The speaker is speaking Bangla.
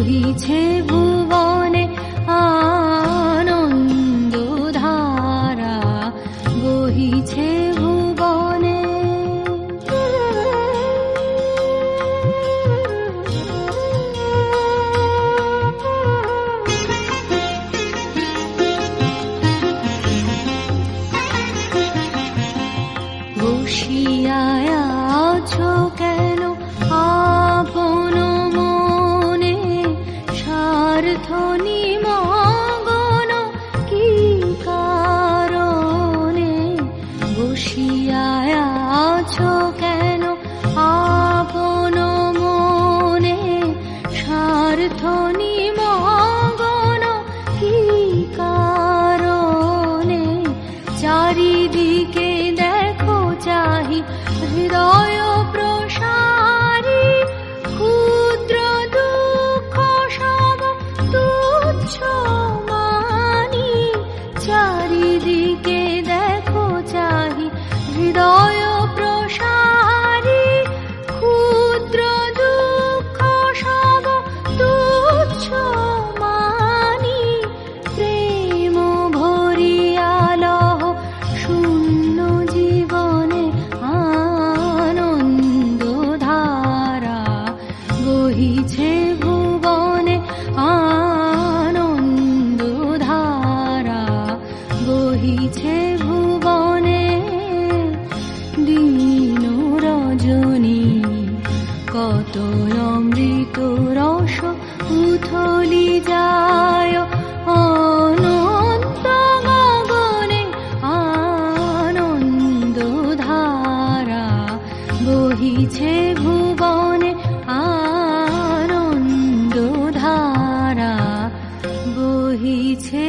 বহিছে ভুবনে আনন্দধারা, বহিছে ভুবনে। বসিয়া আছো কেন আপন মনে, স্বার্থ নিমগ্ন কি কারণে? বসিয়া আছো কেন আপন মনে, স্বার্থ নিমগ্ন কি কারণে? চারিদিকে দেখো চাহি হৃদয় প্রসারী, ক্ষুদ্র দুঃখ সব তুচ্ছ মানি। চারিদিকে দেখো চাহি হৃদয় প্রসারী, ক্ষুদ্র দুঃখ সব তুচ্ছ মানি। প্রেম ভরিয়া লহ শূন্য জীবনে আনন্দধারা, বহিছে ভুবনে আনন্দধারা, বহিছে ভুবনে। দিন রজনী কত অমৃত রস উথলি যায় অনন্ত গগনে আনন্দধারা, বহিছে ভুবনে আনন্দধারা, বহিছে